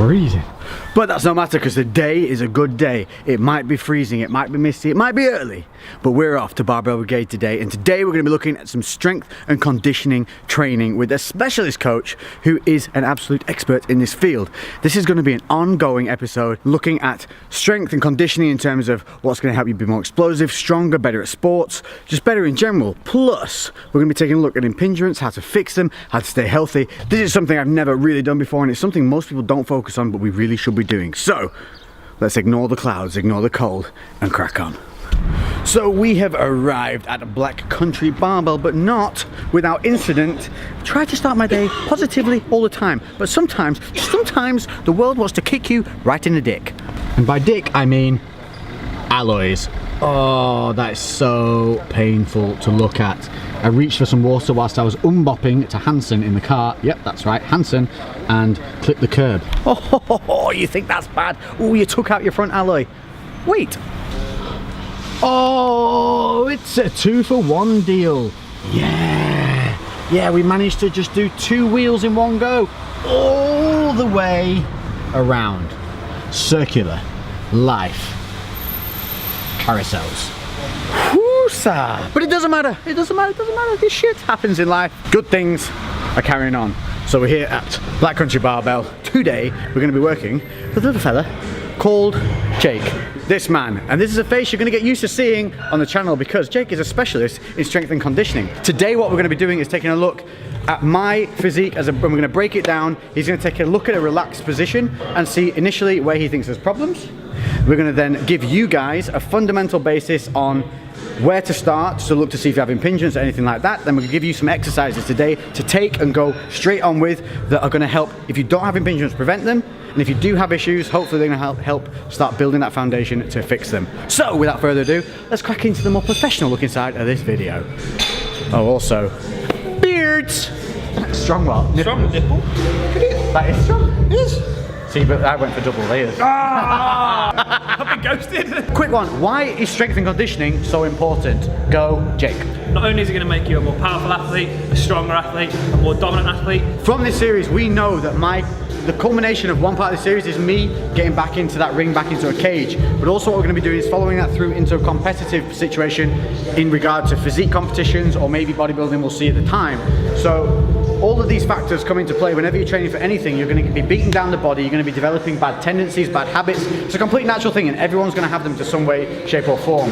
freezing. But that's no matter, because today is a good day. It might be freezing, it might be misty, it might be early, but we're off to Barbell Brigade today, and today we're going to be looking at some strength and conditioning training with a specialist coach who is an absolute expert in this field. This is going to be an ongoing episode looking at strength and conditioning in terms of what's going to help you be more explosive, stronger, better at sports, just better in general. Plus, we're going to be taking a look at impingements, how to fix them, how to stay healthy. This is something I've never really done before, and it's something most people don't focus on, but we really should be doing. So let's ignore the clouds, ignore the cold, and crack on. So we have arrived at Black Country Barbell, but not without incident. Try to start my day positively all the time, but sometimes the world wants to kick you right in the dick. And by dick I mean alloys. Oh, that is so painful to look at. I reached for some water whilst I was unbopping to Hansen in the car. Yep, that's right, Hansen, and clipped the curb. Oh, you think that's bad? Oh, you took out your front alloy. Wait. Oh, it's a 2-for-1 deal. Yeah, we managed to just do 2 wheels in one go, all the way around. Circular life carousels. Whoosa! But it doesn't matter. This shit happens in life. Good things are carrying on. So we're here at Black Country Barbell. Today we're going to be working with a little fella called Jake. This man, and this is a face you're going to get used to seeing on the channel because Jake is a specialist in strength and conditioning. Today what we're going to be doing is taking a look at my physique, and we're going to break it down. He's going to take a look at a relaxed position and see initially where he thinks there's problems. We're going to then give you guys a fundamental basis on where to start, so look to see if you have impingements or anything like that. Then we're going to give you some exercises today to take and go straight on with that are going to help, if you don't have impingements, prevent them, and if you do have issues, hopefully they're going to help start building that foundation to fix them. So without further ado, let's crack into the more professional looking side of this video. Oh, also, beards! Strong what? Strong nipple? That is strong. It is. See, but I went for double layers. I've been ghosted. Quick one, why is strength and conditioning so important? Go, Jake. Not only is it going to make you a more powerful athlete, a stronger athlete, a more dominant athlete. From this series, we know that the culmination of one part of the series is me getting back into that ring, back into a cage. But also what we're going to be doing is following that through into a competitive situation in regard to physique competitions or maybe bodybuilding, we'll see at the time. So all of these factors come into play whenever you're training for anything. You're going to be beating down the body, you're going to be developing bad tendencies, bad habits. It's a complete natural thing and everyone's going to have them to some way, shape or form.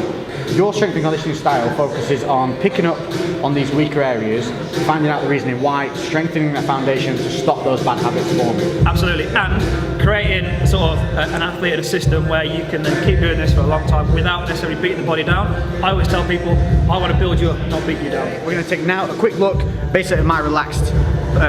Your strength and conditioning style focuses on picking up on these weaker areas, finding out the reasoning why, strengthening that foundation to stop those bad habits forming. Absolutely, and creating sort of an athlete and a system where you can then keep doing this for a long time without necessarily beating the body down. I always tell people, I want to build you up, not beat you down. We're going to take now a quick look, basically at my relaxed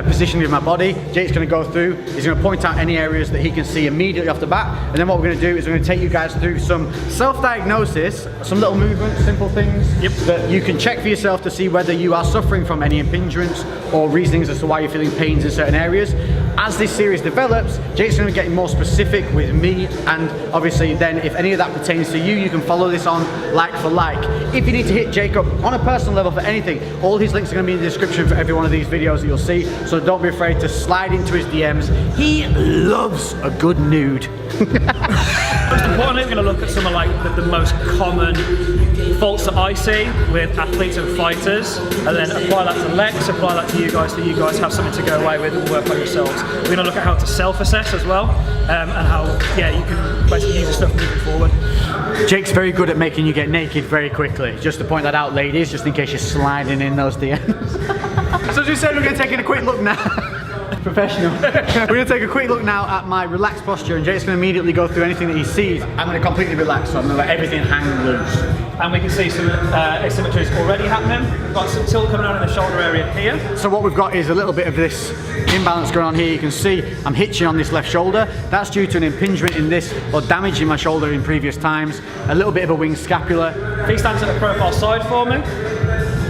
positioning of my body. Jake's going to go through, he's going to point out any areas that he can see immediately off the bat, and then what we're going to do is we're going to take you guys through some self-diagnosis, some little movements, simple things that you can check for yourself to see whether you are suffering from any impingements or reasonings as to why you're feeling pains in certain areas. As this series develops, Jake's going to be getting more specific with me, and obviously then if any of that pertains to you, you can follow this on like for like. If you need to hit Jake up on a personal level for anything, all his links are going to be in the description for every one of these videos that you'll see, so don't be afraid to slide into his DMs. He loves a good nude. Most importantly, we're going to look at some of like the most common faults that I see with athletes and fighters, and then apply that to Lex, apply that to you guys, so you guys have something to go away with and work on yourselves. We're going to look at how to self-assess as well, and how you can basically use this stuff moving forward. Jake's very good at making you get naked very quickly. Just to point that out, ladies, just in case you're sliding in those DMs. So as we said, we're going to take a quick look now. Professional. We're going to take a quick look now at my relaxed posture, and Jake's going to immediately go through anything that he sees. I'm going to completely relax, so I'm going to let everything hang loose. And we can see some asymmetries already happening. We've got some tilt coming on in the shoulder area here. So what we've got is a little bit of this imbalance going on here. You can see I'm hitching on this left shoulder. That's due to an impingement in this, or damage in my shoulder in previous times. A little bit of a winged scapula. If he stands at the profile side for me,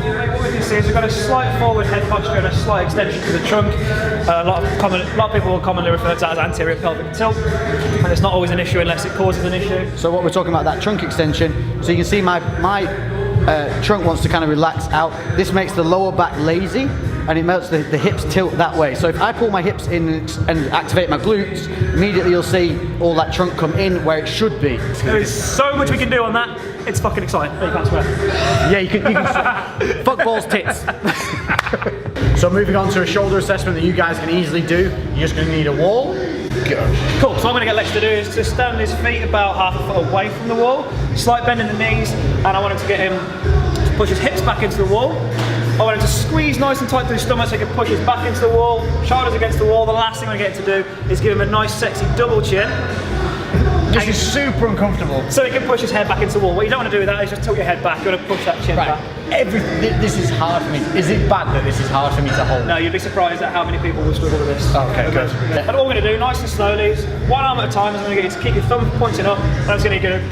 what we can see is we've got a slight forward head posture and a slight extension to the trunk. A lot of people will commonly refer to that as anterior pelvic tilt, and it's not always an issue unless it causes an issue. So what we're talking about, that trunk extension, so you can see my trunk wants to kind of relax out. This makes the lower back lazy, and it makes the hips tilt that way. So if I pull my hips in and activate my glutes, immediately you'll see all that trunk come in where it should be. There is so much we can do on that. It's fucking exciting. You can't swear. Yeah, you can fuck balls tits. So moving on to a shoulder assessment that you guys can easily do. You're just going to need a wall. Go. Cool, so what I'm going to get Lex to do is to stand his feet about half a foot away from the wall, slight bend in the knees, and I want him to get him to push his hips back into the wall. I want him to squeeze nice and tight through his stomach so he can push his back into the wall, shoulders against the wall. The last thing I'm going to get him to do is give him a nice sexy double chin. This is super uncomfortable. So he can push his head back into the wall. What you don't want to do with that is just tilt your head back. You want to push that chin back. This is hard for me. Is it bad that this is hard for me to hold? No, you'd be surprised at how many people will struggle with this. Okay, good. And what we're going to do, nice and slowly, is one arm at a time. I'm going to get you to keep your thumb pointing up, and I'm just going to get it to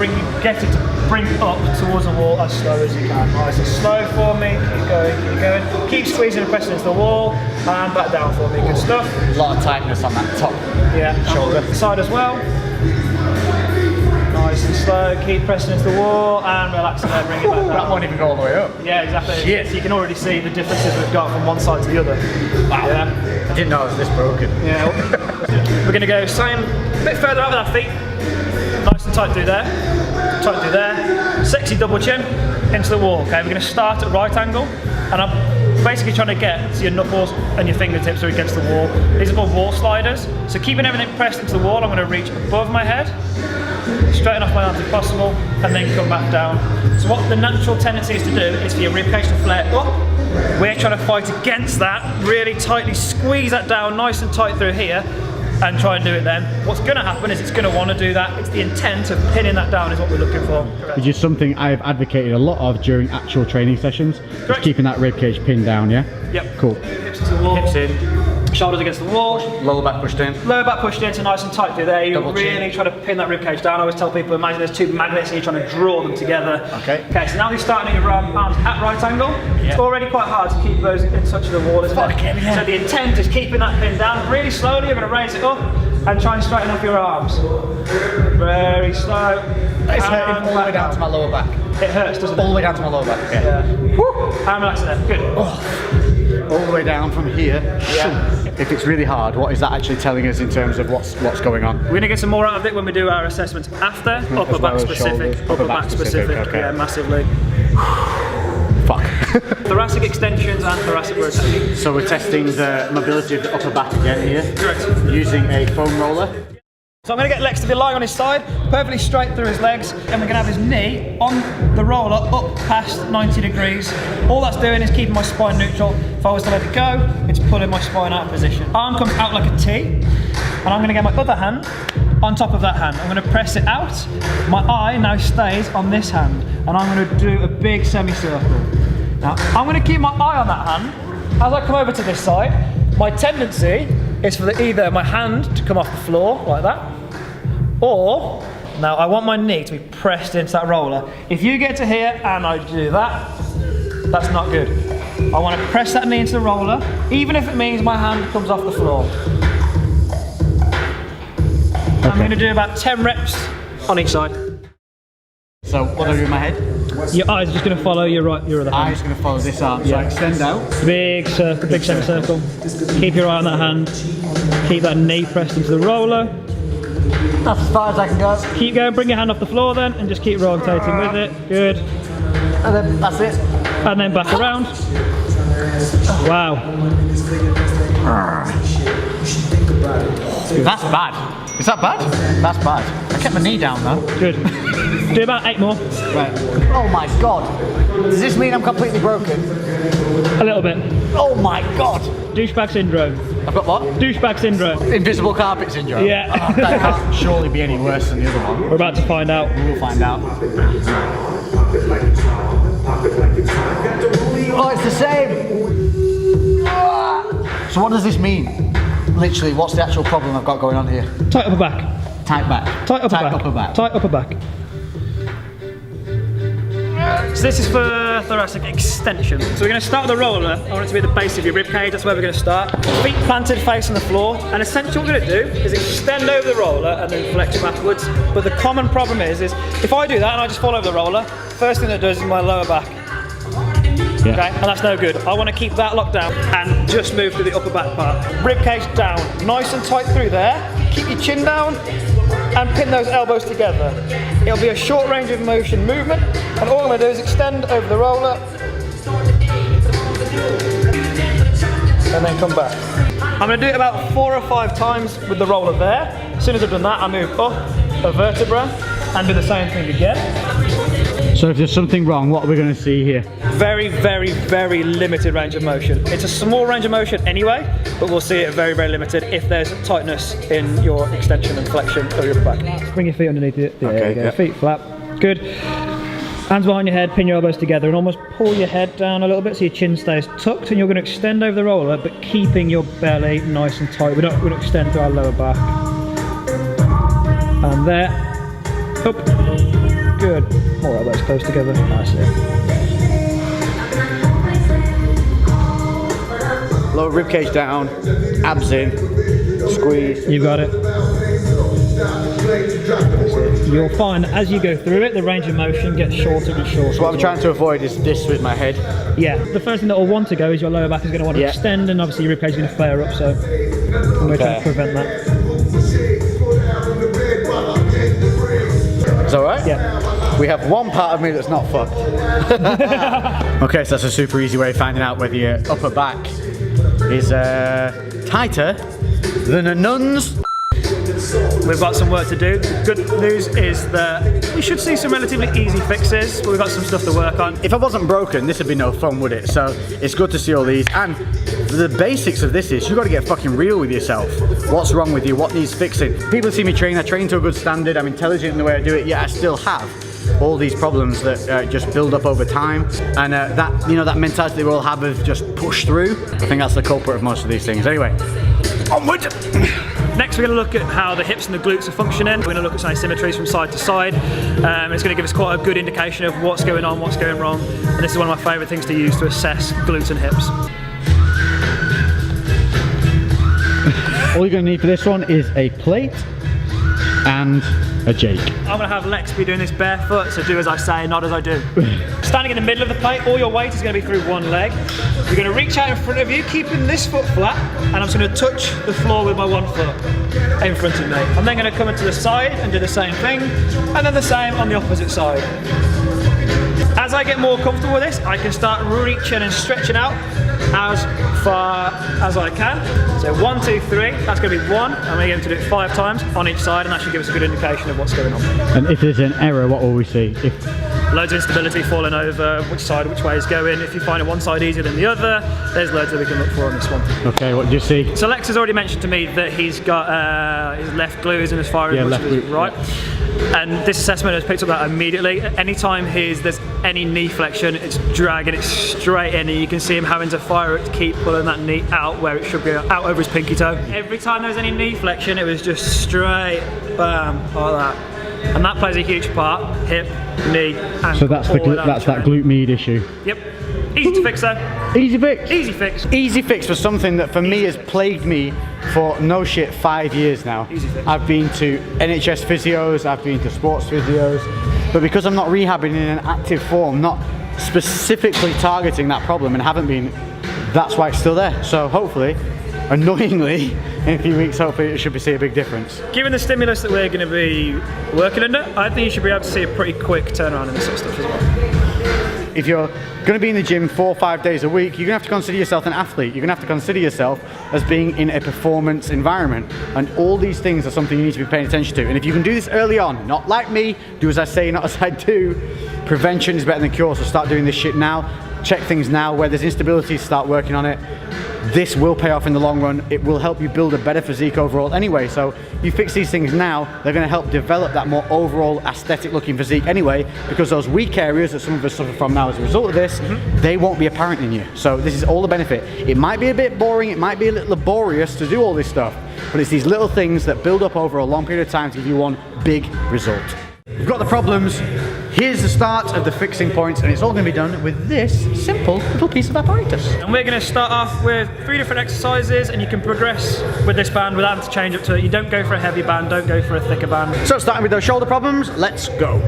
bring up towards the wall as slow as you can. Nice and slow for me. Keep going, keep going. Keep squeezing and pressing into the wall, and back down for me. Good stuff. A lot of tightness on that top shoulder. Side as well. Nice and slow, keep pressing into the wall and relaxing there, bring it back down. That won't even go all the way up. Yeah, exactly. Shit. So you can already see the differences we've got from one side to the other. Wow. Yeah. I didn't know it was this broken. Yeah. We're going to go same, a bit further out with our feet. Nice and tight through there. Tight through there. Sexy double chin into the wall. Okay, we're going to start at right angle, and I'm basically trying to get to your knuckles and your fingertips are against the wall. These are called wall sliders. So keeping everything pressed into the wall, I'm going to reach above my head, straighten off my arms if possible, and then come back down. So what the natural tendency is to do is for your ribcage to flare up. We're trying to fight against that, really tightly squeeze that down nice and tight through here, and try and do it then. What's going to happen is it's going to want to do that. It's the intent of pinning that down is what we're looking for. Which is something I've advocated a lot of during actual training sessions. Just keeping that ribcage pinned down, yeah? Yep. Cool. Hips to the wall. Hips in. Shoulders against the wall. Lower back pushed in. Lower back pushed in, so nice and tight through there. You really try to pin that ribcage down. I always tell people, imagine there's two magnets and you're trying to draw them together. Okay. Okay, so now you're starting your arms at right angle. Yeah. It's already quite hard to keep those in touch with the wall, isn't it? Yeah. So the intent is keeping that pin down. Really slowly, you're going to raise it up and try and straighten up your arms. Very slow. It's hurting all the way down to my lower back. It hurts, doesn't it? All the way down to my lower back. Yeah. Woo. And relax there. Good. Oh. All the way down from here. Yeah. If it's really hard, what is that actually telling us in terms of what's going on? We're going to get some more out of it when we do our assessments after. Upper back specific. Upper back specific. Okay. Yeah, massively. Fuck. Thoracic extensions and thoracic rotations. So we're testing the mobility of the upper back again here. Correct. Using a foam roller. So I'm going to get Lex to be lying on his side, perfectly straight through his legs, and we're going to have his knee on the roller up past 90 degrees. All that's doing is keeping my spine neutral. If I was to let it go, it's pulling my spine out of position. Arm comes out like a T, and I'm going to get my other hand on top of that hand. I'm going to press it out. My eye now stays on this hand, and I'm going to do a big semicircle. Now, I'm going to keep my eye on that hand. As I come over to this side, my tendency is for either my hand to come off the floor like that, or now I want my knee to be pressed into that roller. If you get to here and I do that, that's not good. I want to press that knee into the roller, even if it means my hand comes off the floor. Okay. I'm going to do about 10 reps on each side. So what do I do with my head? Your eyes are just going to follow your other hand. Eyes going to follow this arm. So I extend out. Big circle, big semicircle. Keep your eye on that hand. Keep that knee pressed into the roller. That's as far as I can go. Keep going, bring your hand off the floor then, and just keep rotating with it. Good. And then that's it. And then back around. Wow. That's bad. Is that bad? That's bad. I kept my knee down though. Good. Do about 8 more. Right. Oh my god. Does this mean I'm completely broken? A little bit. Oh my god. Douchebag syndrome. I've got what? Douchebag syndrome. Invisible carpet syndrome? Yeah. Oh, that can't surely be any worse than the other one. We're about to find out. We'll find out. Oh, it's the same. So what does this mean? Literally, what's the actual problem I've got going on here? Tight upper back. Tight back. Tight upper back. Upper back. Tight upper back. So this is for thoracic extension. So we're going to start with the roller. I want it to be at the base of your rib cage. That's where we're going to start. Feet planted, face on the floor. And essentially what we're going to do is extend over the roller and then flex backwards. But the common problem is if I do that and I just fall over the roller, first thing that does is my lower back Yeah. Okay, and that's no good. I want to keep that locked down and just move to the upper back part. Rib cage down, nice and tight through there. Keep your chin down and pin those elbows together. It'll be a short range of motion movement, and all I'm going to do is extend over the roller and then come back. I'm going to do it about 4 or 5 times with the roller there. As soon as I've done that, I move up a vertebra and do the same thing again. So if there's something wrong, what are we going to see here? Very, very, very limited range of motion. It's a small range of motion anyway, but we'll see it very, very limited if there's tightness in your extension and flexion of your back. Bring your feet underneath it. There you go. Feet flat. Good. Hands behind your head, pin your elbows together and almost pull your head down a little bit so your chin stays tucked, and you're going to extend over the roller but keeping your belly nice and tight. We're not going to extend to our lower back. And there. Up. Good. More elbows close together. Nice. Lower rib cage down, abs in, squeeze. You've got it. You'll find as you go through it, the range of motion gets shorter and shorter. So what I'm trying to avoid is this with my head. Yeah, the first thing that will want to go is your lower back is going to want to extend, and obviously your rib cage is going to flare up, so I'm going to try to prevent that. Is that right? Yeah. We have one part of me that's not fucked. Okay, so that's a super easy way of finding out whether your upper back is tighter than a nun's. We've got some work to do. Good news is that we should see some relatively easy fixes, but we've got some stuff to work on. If I wasn't broken, this would be no fun, would it? So it's good to see all these. And the basics of this is you've got to get fucking real with yourself. What's wrong with you? What needs fixing? People see me train. I train to a good standard. I'm intelligent in the way I do it, yet I still have all these problems that just build up over time, and that that mentality we all have of just push through. I think that's the culprit of most of these things. Anyway, onward. Next we're going to look at how the hips and the glutes are functioning. We're going to look at some asymmetries from side to side. It's going to give us quite a good indication of what's going on, what's going wrong, and this is one of my favourite things to use to assess glutes and hips. All you're going to need for this one is a plate and a Jake. I'm going to have Lex be doing this barefoot, so do as I say, not as I do. Standing in the middle of the plate, all your weight is going to be through one leg. You're going to reach out in front of you, keeping this foot flat, and I'm just going to touch the floor with my one foot in front of me. I'm then going to come into the side and do the same thing, and then the same on the opposite side. As I get more comfortable with this, I can start reaching and stretching out as far as I can. So 1, 2, 3, that's going to be 1, and we're going to do it 5 times on each side, and that should give us a good indication of what's going on. And if there's an error, what will we see? Loads of instability, falling over, which way is going. If you find one side easier than the other, there's loads that we can look for on this one. Okay, what do you see? So Lex has already mentioned to me that he's got his left glute isn't as far as much as his right. And this assessment has picked up that immediately. Anytime there's any knee flexion, it's dragging it straight in, and you can see him having to fire it to keep pulling that knee out where it should be, out over his pinky toe. Every time there was any knee flexion, it was just straight, bam, like that. And that plays a huge part, hip, knee, ankle. So that's that glute med issue. Yep. Easy to fix though. Easy fix? Easy fix. Easy fix for something that for me has plagued me for no shit 5 years now. Easy fix. I've been to NHS physios, I've been to sports physios, but because I'm not rehabbing in an active form, not specifically targeting that problem and haven't been, that's why it's still there. So hopefully, annoyingly, in a few weeks, hopefully it should see a big difference. Given the stimulus that we're going to be working under, I think you should be able to see a pretty quick turnaround in this sort of stuff as well. If you're going to be in the gym 4 or 5 days a week, you're going to have to consider yourself an athlete. You're going to have to consider yourself as being in a performance environment. And all these things are something you need to be paying attention to. And if you can do this early on, not like me, do as I say, not as I do, prevention is better than cure, so start doing this shit now. Check things now. Where there's instability, start working on it. This will pay off in the long run. It will help you build a better physique overall anyway. So you fix these things now, they're going to help develop that more overall aesthetic looking physique anyway, because those weak areas that some of us suffer from now as a result of this, they won't be apparent in you. So this is all the benefit. It might be a bit boring, it might be a little laborious to do all this stuff, but it's these little things that build up over a long period of time to give you one big result. We've got the problems. Here's the start of the fixing points, and it's all going to be done with this simple little piece of apparatus. And we're going to start off with 3 different exercises, and you can progress with this band without having to change up to it. You don't go for a heavy band, don't go for a thicker band. So starting with those shoulder problems, let's go.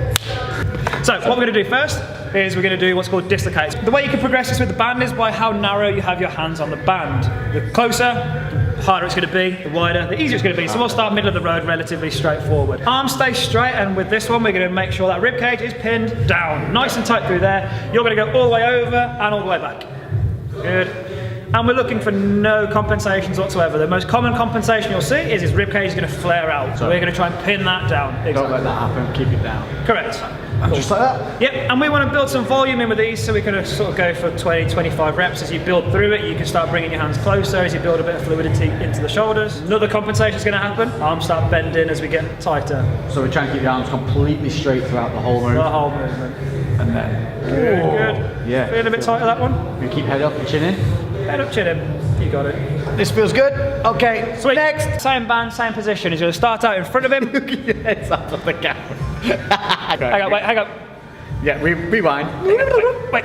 So what we're going to do first is we're going to do what's called dislocates. The way you can progress this with the band is by how narrow you have your hands on the band. The closer, the harder it's going to be, the wider, the easier it's going to be. So we'll start middle of the road, relatively straightforward. Arms stay straight, and with this one we're going to make sure that rib cage is pinned down, nice and tight through there. You're going to go all the way over and all the way back. Good. And we're looking for no compensations whatsoever. The most common compensation you'll see is his rib cage is going to flare out. So we're going to try and pin that down. Exactly. Don't let that happen, keep it down. Correct. And just like that? Yep, and we want to build some volume in with these, so we can sort of go for 20, 25 reps. As you build through it, you can start bringing your hands closer as you build a bit of fluidity into the shoulders. Another compensation is going to happen. Arms start bending as we get tighter. So we're trying to keep the arms completely straight throughout the whole move. The whole movement. And then... Good, good. Yeah. Feeling a bit tighter, that one? You keep head up and chin in. Head up, chin in. You got it. This feels good. Okay, Sweet. next. Same band, same position. He's going to start out in front of him. Yes, out of the camera. Hang on, wait, hang on. Yeah, rewind. Wait.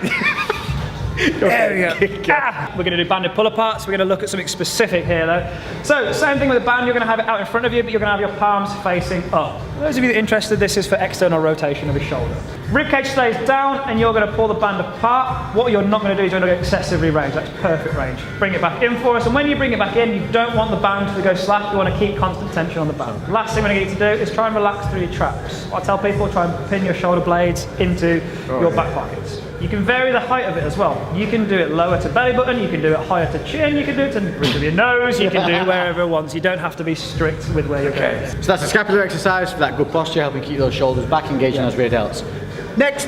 There we go. We're going to do banded pull aparts. We're going to look at something specific here though. So, same thing with the band, you're going to have it out in front of you, but you're going to have your palms facing up. For those of you that are interested, this is for external rotation of his shoulder. Rib cage stays down, and you're going to pull the band apart. What you're not going to do is you're going to go excessively range. That's perfect range. Bring it back in for us, and when you bring it back in, you don't want the band to go slack. You want to keep constant tension on the band. Last thing we're going to get you to do is try and relax through your traps. I tell people, try and pin your shoulder blades into your back pockets. You can vary the height of it as well. You can do it lower to belly button, you can do it higher to chin, you can do it to the bridge of your nose, you can do it wherever once. You don't have to be strict with where you're going. So that's a scapular exercise for that good posture, helping keep those shoulders back, engaging those rear delts. Next!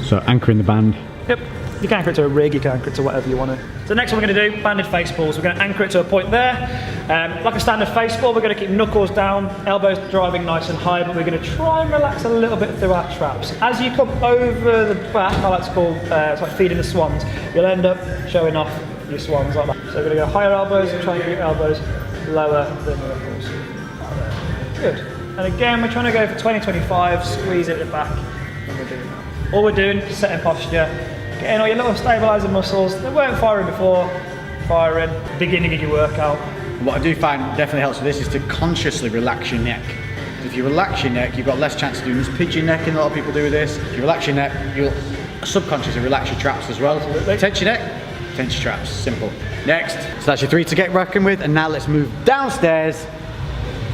So anchoring the band. Yep. You can anchor it to a rig, you can anchor it to whatever you want to. So next one we're going to do, banded face pulls. We're going to anchor it to a point there. Like a standard face pull, we're going to keep knuckles down, elbows driving nice and high, but we're going to try and relax a little bit through our traps. As you come over the back, I like to call, it's like feeding the swans, you'll end up showing off your swans like that. So we're going to go higher elbows and try and get your elbows lower than the knuckles. Good. And again, we're trying to go for 20-25, squeeze it at the back, and we're doing that. All we're doing is setting posture, getting all your little stabilising muscles that weren't firing before, firing, beginning of your workout. What I do find definitely helps with this is to consciously relax your neck. If you relax your neck, you've got less chance of doing this pigeon neck, and a lot of people do this. If you relax your neck, you'll subconsciously relax your traps as well. Absolutely. Tense your neck, tense your traps, simple. Next, so that's your 3 to get working with, and now let's move downstairs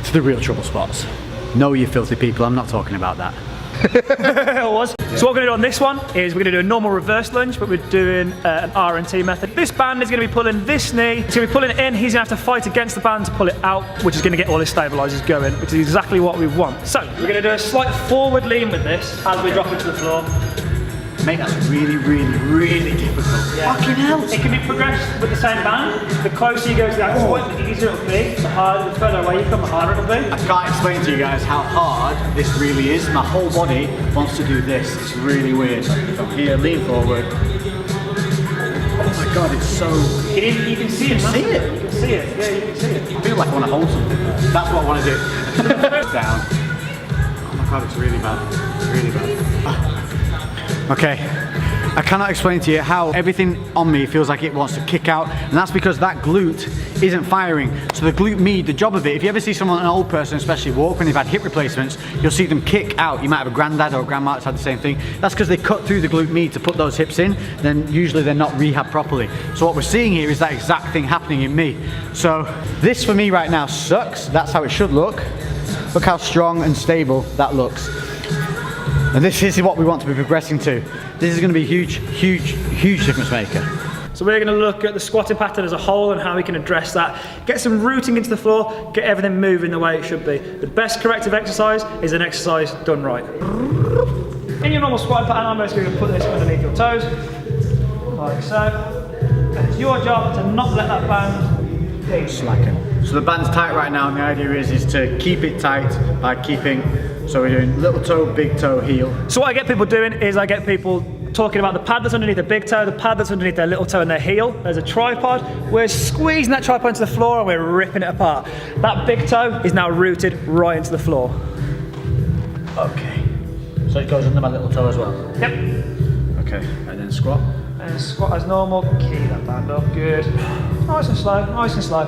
to the real trouble spots. No, you filthy people, I'm not talking about that. It was. So what we're going to do on this one is we're going to do a normal reverse lunge, but we're doing an R&T method. This band is going to be pulling this knee, it's going to be pulling it in, he's going to have to fight against the band to pull it out, which is going to get all his stabilisers going, which is exactly what we want. So we're going to do a slight forward lean with this as we drop it to the floor. Mate, that's really, really, really difficult. Yeah. Fucking hell. It can be progressed with the same band. The closer you go to that point, the easier it'll be. The further away you come, the harder it'll be. I can't explain to you guys how hard this really is. My whole body wants to do this. It's really weird. From here, lean forward. Oh my god, it's so... You can see it, man. See it? You can see it. Yeah, you can see it. I feel like I want to hold something. That's what I want to do. Down. Oh my god, it's really bad. It's really bad. Okay, I cannot explain to you how everything on me feels like it wants to kick out, and that's because that glute isn't firing. So the glute med, the job of it, if you ever see someone, an old person especially, walk when they've had hip replacements, you'll see them kick out. You might have a granddad or a grandma that's had the same thing. That's because they cut through the glute med to put those hips in, then usually they're not rehabbed properly. So what we're seeing here is that exact thing happening in me. So this for me right now sucks. That's how it should look. Look how strong and stable that looks. And this is what we want to be progressing to. This is going to be a huge, huge, huge difference maker. So we're going to look at the squatting pattern as a whole and how we can address that. Get some rooting into the floor, get everything moving the way it should be. The best corrective exercise is an exercise done right. In your normal squatting pattern, I'm just going to put this underneath your toes, like so. And it's your job to not let that band slacken. So the band's tight right now, and the idea is to keep it tight by keeping, so we're doing little toe, big toe, heel. So what I get people doing is I get people talking about the pad that's underneath the big toe, the pad that's underneath their little toe and their heel. There's a tripod. We're squeezing that tripod into the floor and we're ripping it apart. That big toe is now rooted right into the floor. Okay. So it goes under my little toe as well? Yep. Okay, and then squat. And squat as normal, key that band up, good. Nice and slow, nice and slow.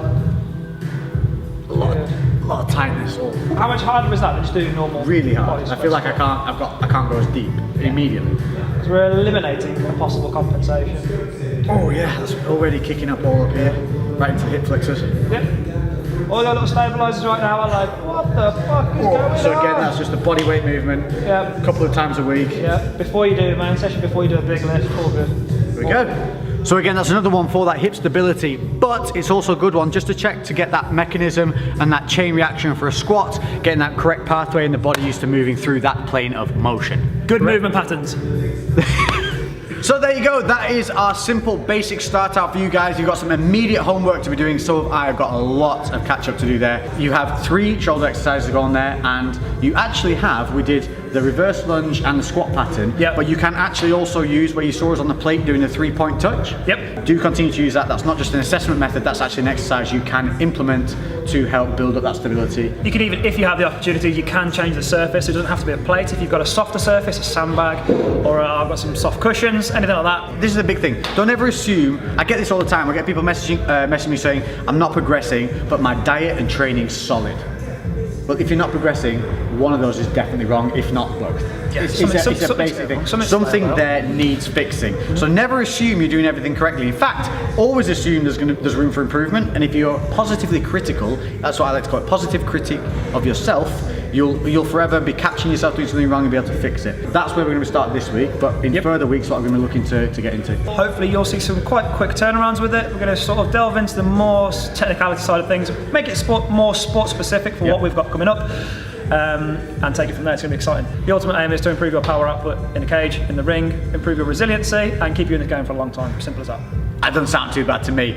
A lot of tightness. How much harder was that than just doing normal? Really hard. I feel like I can't go as deep immediately. because we're eliminating a possible compensation. Oh yeah, that's already kicking up all up here, right into hip flexors. Yep. All our little stabilisers right now are like, what the fuck is going on? So again, that's just a body weight movement, yeah, a couple of times a week. Yeah, before you do main session, before you do a big lift, all good. There we go. So again, that's another one for that hip stability, but it's also a good one just to check to get that mechanism and that chain reaction for a squat, getting that correct pathway in the body used to moving through that plane of motion. Good movement patterns. So there you go, that is our simple basic start out for you guys. You've got some immediate homework to be doing, so I've got a lot of catch up to do there. You have 3 shoulder exercises to go on there, and you actually have, we did the reverse lunge and the squat pattern, yep. But you can actually also use where you saw us on the plate doing the 3-point touch. Yep. Do continue to use that. That's not just an assessment method, that's actually an exercise you can implement to help build up that stability. You can even, if you have the opportunity, you can change the surface. It doesn't have to be a plate. If you've got a softer surface, a sandbag, or I've got some soft cushions, anything like that. This is a big thing. Don't ever assume, I get this all the time, I get people messaging me saying, I'm not progressing, but my diet and training's solid. Well, if you're not progressing, one of those is definitely wrong, if not both. Yeah, it's a basic thing. Something there needs fixing. So never assume you're doing everything correctly. In fact, always assume there's room for improvement, and if you're positively critical, that's what I like to call it, positive critique of yourself, you'll forever be catching yourself doing something wrong and be able to fix it. That's where we're going to start this week, but in further weeks what I'm going to be looking to get into. Hopefully you'll see some quite quick turnarounds with it. We're going to sort of delve into the more technicality side of things, make it more sport specific for what we've got coming up, and take it from there. It's going to be exciting. The ultimate aim is to improve your power output in the cage, in the ring, improve your resiliency, and keep you in the game for a long time. Simple as that. That doesn't sound too bad to me.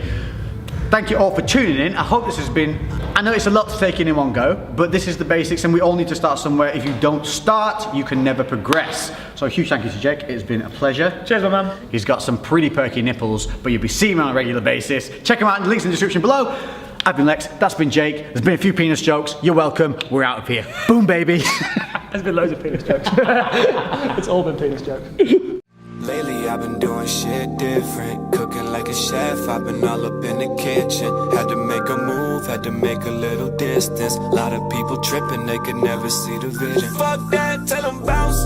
Thank you all for tuning in. I hope this has been, I know it's a lot to take in one go, but this is the basics and we all need to start somewhere. If you don't start, you can never progress. So a huge thank you to Jake, it's been a pleasure. Cheers, my man. He's got some pretty perky nipples, but you'll be seeing him on a regular basis. Check him out in the links in the description below. I've been Lex, that's been Jake. There's been a few penis jokes. You're welcome, we're out of here. Boom, baby. There's been loads of penis jokes. It's all been penis jokes. Lately I've been doing shit different, cooking like a chef, I've been all up in the kitchen. Had to make a move, had to make a little distance. A lot of people tripping, they could never see the vision. Fuck that, tell them bounce.